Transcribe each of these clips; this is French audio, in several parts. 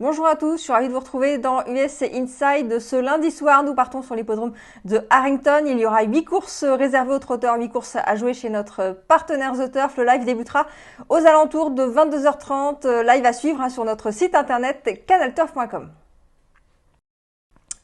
Bonjour à tous, je suis ravie de vous retrouver dans USC Inside. Ce lundi soir, nous partons sur l'hippodrome de Harrington. Il y aura 8 courses réservées aux trotteurs, 8 courses à jouer chez notre partenaire The Turf. Le live débutera aux alentours de 22h30. Live à suivre sur notre site internet canalturf.com.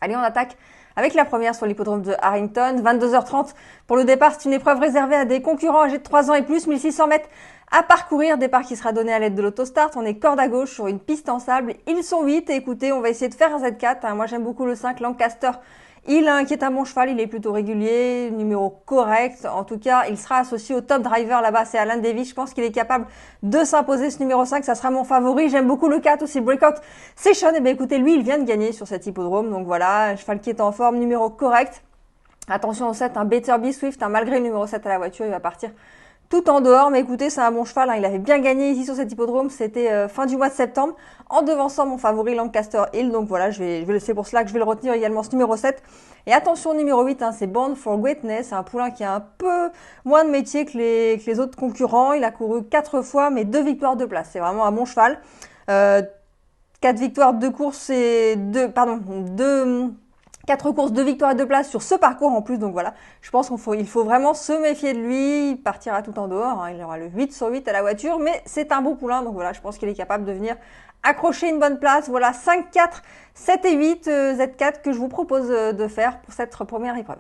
Allez, on attaque avec la première sur l'hippodrome de Harrington. 22h30 pour le départ. C'est une épreuve réservée à des concurrents âgés de 3 ans et plus, 1600 mètres à parcourir. Départ qui sera donné à l'aide de l'autostart. On est corde à gauche sur une piste en sable. Ils sont 8. Et écoutez, on va essayer de faire un Z4. Moi, j'aime beaucoup le 5, Lancaster. Qui est un bon cheval, il est plutôt régulier, numéro correct. En tout cas, il sera associé au top driver là-bas, c'est Alan Davis. Je pense qu'il est capable de s'imposer ce numéro 5, ça sera mon favori. J'aime beaucoup le 4 aussi, Breakout Session. Et bien écoutez, lui, il vient de gagner sur cet hippodrome. Donc voilà, un cheval qui est en forme, numéro correct. Attention au 7, un Better Be Swift, malgré le numéro 7 à la voiture, il va partir tout en dehors. Mais écoutez, c'est un bon cheval, il avait bien gagné ici sur cet hippodrome, c'était fin du mois de septembre, en devançant mon favori Lancaster Hill. Donc voilà, c'est pour cela que je vais le retenir également, ce numéro 7. Et attention, numéro 8, c'est Born for Greatness, un poulain qui a un peu moins de métier que les autres concurrents. Il a couru 4 fois, mais 2 victoires de place. C'est vraiment un bon cheval. 4 victoires, 2 courses et 4 courses, 2 victoires et 2 places sur ce parcours en plus. Donc voilà, je pense qu'il faut vraiment se méfier de lui. Il partira tout en dehors. Il aura le 8 sur 8 à la voiture, mais c'est un beau poulain. Donc voilà, je pense qu'il est capable de venir accrocher une bonne place. Voilà, 5, 4, 7 et 8 Z4 que je vous propose de faire pour cette première épreuve.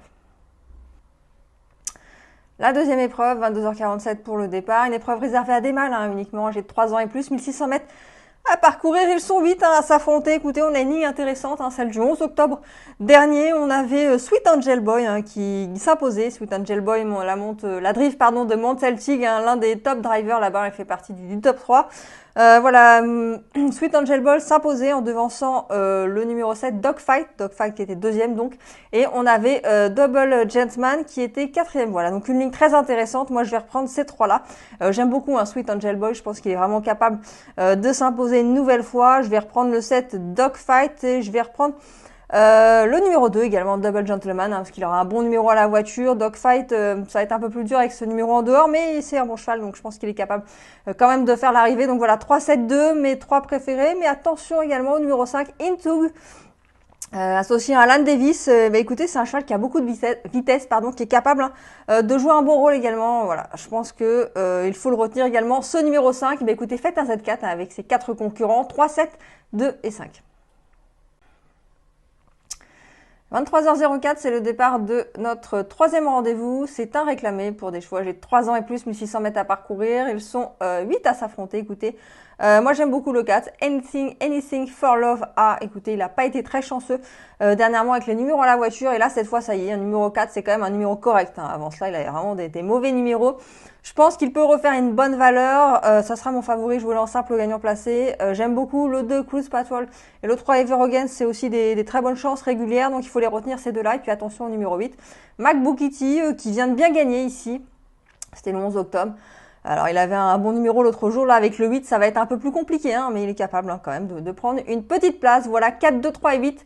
La deuxième épreuve, 22h47 pour le départ. Une épreuve réservée à des mâles uniquement, âgés de 3 ans et plus, 1600 mètres à parcourir. Ils sont 8 à s'affronter. Écoutez, on a une ligne intéressante, celle du 11 octobre dernier. On avait Sweet Angel Boy qui s'imposait. Sweet Angel Boy, la drive de Mont Celtic, l'un des top drivers là-bas. Elle fait partie du top 3. Voilà, Sweet Angel Boy s'imposait en devançant le numéro 7, Dogfight qui était deuxième donc, et on avait Double Gentleman qui était quatrième. Voilà, donc une ligne très intéressante. Moi je vais reprendre ces trois-là. J'aime beaucoup Sweet Angel Boy, je pense qu'il est vraiment capable de s'imposer une nouvelle fois. Je vais reprendre le 7, Dogfight, et je vais reprendre le numéro 2 également, Double Gentleman, parce qu'il aura un bon numéro à la voiture. Dogfight, ça va être un peu plus dur avec ce numéro en dehors, mais c'est un bon cheval, donc je pense qu'il est capable quand même de faire l'arrivée. Donc voilà, 3, 7, 2, mes 3 préférés. Mais attention également au numéro 5, Intug, associé à Alan Davis. Écoutez, c'est un cheval qui a beaucoup de vitesse, qui est capable de jouer un bon rôle également. Voilà, je pense que il faut le retenir également. Ce numéro 5, écoutez, faites un Z4 avec ses 4 concurrents, 3, 7, 2 et 5. 23h04, c'est le départ de notre troisième rendez-vous. C'est un réclamé pour des chevaux âgés de 3 ans et plus, 1600 mètres à parcourir. Ils sont 8 à s'affronter. Écoutez, moi j'aime beaucoup le 4, Anything for Love. Écoutez, il n'a pas été très chanceux dernièrement avec les numéros à la voiture. Et là, cette fois, ça y est, un numéro 4, c'est quand même un numéro correct. Avant cela, il avait vraiment des mauvais numéros. Je pense qu'il peut refaire une bonne valeur. Ça sera mon favori. Je voulais en simple gagnant placé. J'aime beaucoup le 2, Cruise Patrol, et le 3, Ever Again. C'est aussi des très bonnes chances régulières. Donc il faut les retenir ces deux-là. Et puis attention au numéro 8, McBookity, qui vient de bien gagner ici. C'était le 11 octobre. Alors il avait un bon numéro l'autre jour. Là avec le 8, ça va être un peu plus compliqué. Mais il est capable quand même de prendre une petite place. Voilà, 4, 2, 3 et 8.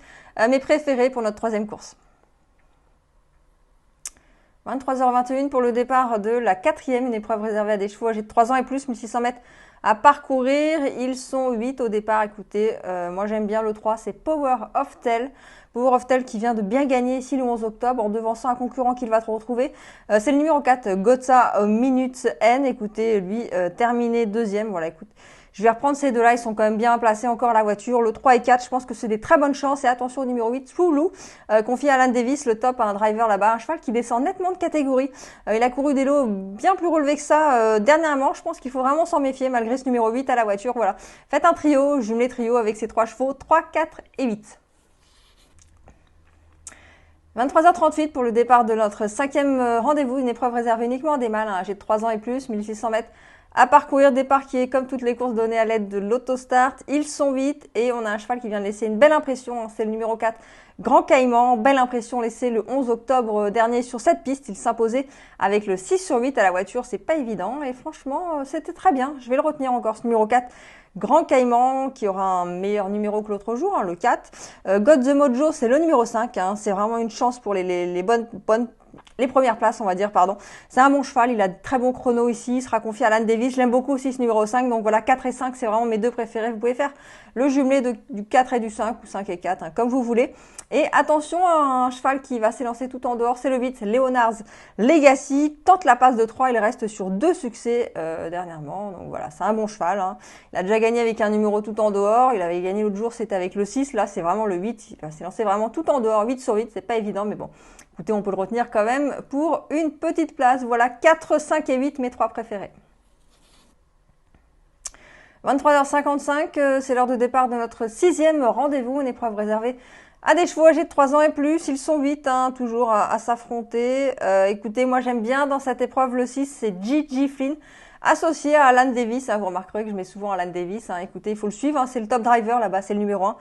Mes préférés pour notre troisième course. 23h21 pour le départ de la quatrième, une épreuve réservée à des chevaux âgés de 3 ans et plus, 1600 mètres à parcourir. Ils sont 8 au départ. Écoutez, moi j'aime bien le 3, c'est Power of Tell. Power of Tell qui vient de bien gagner ici le 11 octobre en devançant un concurrent qu'il va retrouver. C'est le numéro 4, Gotha Minute N. Écoutez, lui, terminé deuxième. Voilà, écoute. Je vais reprendre ces deux-là, ils sont quand même bien placés encore à la voiture. Le 3 et 4, je pense que c'est des très bonnes chances. Et attention au numéro 8, True confié à Alan Davis, le top, un driver là-bas. Un cheval qui descend nettement de catégorie. Il a couru des lots bien plus relevés que ça dernièrement. Je pense qu'il faut vraiment s'en méfier malgré ce numéro 8 à la voiture. Voilà, faites un trio, jumelé trio avec ces 3 chevaux, 3, 4 et 8. 23h38 pour le départ de notre cinquième rendez-vous. Une épreuve réservée uniquement à des mâles, âgés de 3 ans et plus, 1600 mètres à parcourir. Départ qui est comme toutes les courses données à l'aide de l'autostart. Ils sont 8 et on a un cheval qui vient de laisser une belle impression. C'est le numéro 4, Grand Caïman. Belle impression laissée le 11 octobre dernier sur cette piste. Il s'imposait avec le 6 sur 8 à la voiture. C'est pas évident et franchement, c'était très bien. Je vais le retenir encore, ce numéro 4. Grand Caïman qui aura un meilleur numéro que l'autre jour, le 4. God the Mojo, c'est le numéro 5. C'est vraiment une chance pour les bonnes les premières places, on va dire, pardon. C'est un bon cheval, il a de très bons chronos ici, il sera confié à Alan Davis. Je l'aime beaucoup aussi ce numéro 5, donc voilà, 4 et 5, c'est vraiment mes deux préférés. Vous pouvez faire le jumelé du 4 et du 5 ou 5 et 4, hein, comme vous voulez. Et attention, un cheval qui va s'élancer tout en dehors, c'est le 8, Leonard's Legacy. Tente la passe de 3, il reste sur 2 succès dernièrement. Donc voilà, c'est un bon cheval, hein. Il a déjà gagné avec un numéro tout en dehors. Il avait gagné l'autre jour, c'était avec le 6. Là, c'est vraiment le 8. Il va s'élancer vraiment tout en dehors, 8 sur 8. C'est pas évident, mais bon. Écoutez, on peut le retenir quand même pour une petite place. Voilà, 4, 5 et 8, mes 3 préférés. 23h55, c'est l'heure de départ de notre 6e rendez-vous. Une épreuve réservée à des chevaux âgés de 3 ans et plus. Ils sont 8, hein, toujours à s'affronter. Écoutez, moi j'aime bien dans cette épreuve le 6, c'est Gigi Flynn, associé à Alan Davis. Hein, vous remarquerez que je mets souvent Alan Davis. Hein, écoutez, il faut le suivre, hein, c'est le top driver là-bas, c'est le numéro 1.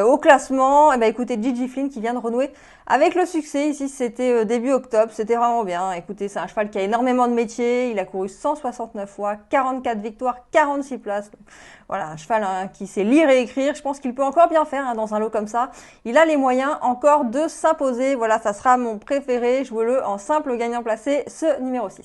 Au classement, eh ben, écoutez, Gigi Flynn qui vient de renouer avec le succès. Ici, c'était début octobre, c'était vraiment bien. Écoutez, c'est un cheval qui a énormément de métiers. Il a couru 169 fois, 44 victoires, 46 places. Voilà, un cheval hein, qui sait lire et écrire. Je pense qu'il peut encore bien faire hein, dans un lot comme ça. Il a les moyens encore de s'imposer. Voilà, ça sera mon préféré. Jouez-le en simple gagnant placé, ce numéro 6.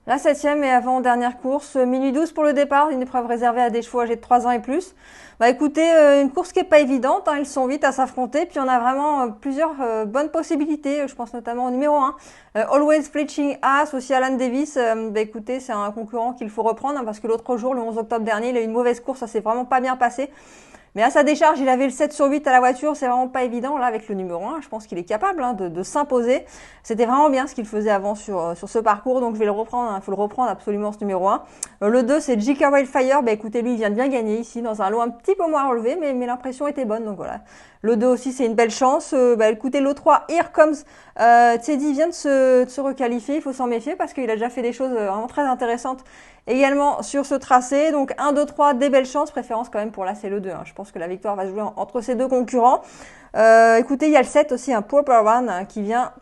La 7e et avant-dernière course, minuit 12 pour le départ, une épreuve réservée à des chevaux âgés de 3 ans et plus. Bah écoutez, une course qui est pas évidente, hein, ils sont 8 à s'affronter, puis on a vraiment plusieurs bonnes possibilités, je pense notamment au numéro 1. Always Fletching Ass, aussi Alan Davis, bah écoutez, c'est un concurrent qu'il faut reprendre, hein, parce que l'autre jour, le 11 octobre dernier, il a eu une mauvaise course, ça s'est vraiment pas bien passé. Mais à sa décharge, il avait le 7 sur 8 à la voiture, c'est vraiment pas évident. Là, avec le numéro 1, je pense qu'il est capable hein, de s'imposer. C'était vraiment bien ce qu'il faisait avant sur ce parcours, donc je vais le reprendre. Il faut le reprendre absolument ce numéro 1. Le 2, c'est J.K. Wildfire. Bah écoutez, lui, il vient de bien gagner ici, dans un lot un petit peu moins relevé, mais l'impression était bonne, donc voilà. Le 2 aussi, c'est une belle chance. Écoutez, le 3, Here Comes Teddy vient de se requalifier. Il faut s'en méfier parce qu'il a déjà fait des choses vraiment très intéressantes également sur ce tracé. Donc 1, 2, 3, des belles chances. Préférence quand même pour là, c'est le 2. Hein. Je pense que la victoire va se jouer entre ces deux concurrents. Écoutez, il y a le 7 aussi, un Proper One hein, qui vient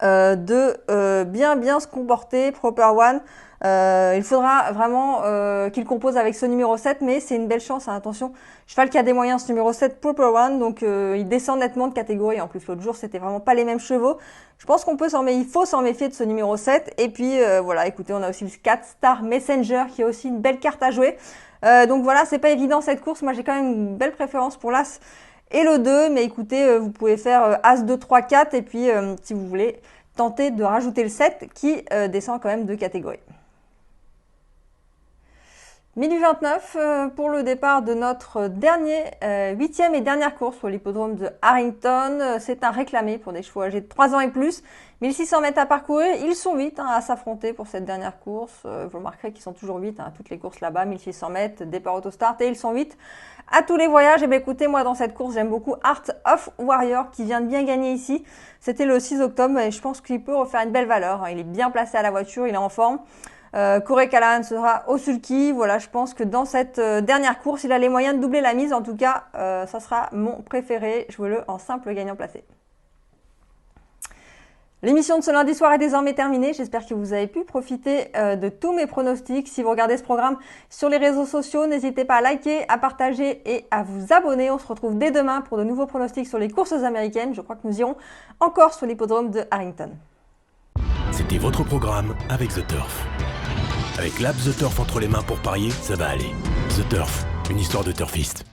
de bien se comporter. Proper One. Il faudra vraiment qu'il compose avec ce numéro 7, mais c'est une belle chance, hein, attention. Cheval qui a des moyens, ce numéro 7, Proper One, donc il descend nettement de catégorie. En plus, l'autre jour, c'était vraiment pas les mêmes chevaux. Je pense il faut s'en méfier de ce numéro 7. Et puis, voilà, écoutez, on a aussi le 4, Star Messenger, qui est aussi une belle carte à jouer. Donc voilà, c'est pas évident cette course. Moi, j'ai quand même une belle préférence pour l'As et le 2, mais écoutez, vous pouvez faire As 2, 3, 4, et puis, si vous voulez, tenter de rajouter le 7, qui descend quand même de catégorie. Minuit 29 pour le départ de notre 8e et dernière course sur l'hippodrome de Harrington. C'est un réclamé pour des chevaux âgés de 3 ans et plus. 1600 mètres à parcourir, ils sont 8 hein, à s'affronter pour cette dernière course. Vous remarquerez qu'ils sont toujours 8 hein, à toutes les courses là-bas, 1600 mètres, départ autostart, et ils sont 8 à tous les voyages. Et bien écoutez, moi dans cette course, j'aime beaucoup Art of Warrior qui vient de bien gagner ici. C'était le 6 octobre et je pense qu'il peut refaire une belle valeur. Hein. Il est bien placé à la voiture, il est en forme. Corey Callahan sera au sulky. Voilà, je pense que dans cette dernière course, il a les moyens de doubler la mise. En tout cas, ça sera mon préféré. Jouez-le en simple gagnant placé. L'émission de ce lundi soir est désormais terminée. J'espère que vous avez pu profiter de tous mes pronostics. Si vous regardez ce programme sur les réseaux sociaux, n'hésitez pas à liker, à partager et à vous abonner. On se retrouve dès demain pour de nouveaux pronostics sur les courses américaines. Je crois que nous irons encore sur l'hippodrome de Harrington. C'était votre programme avec The Turf. Avec l'app The Turf entre les mains pour parier, ça va aller. The Turf, une histoire de turfiste.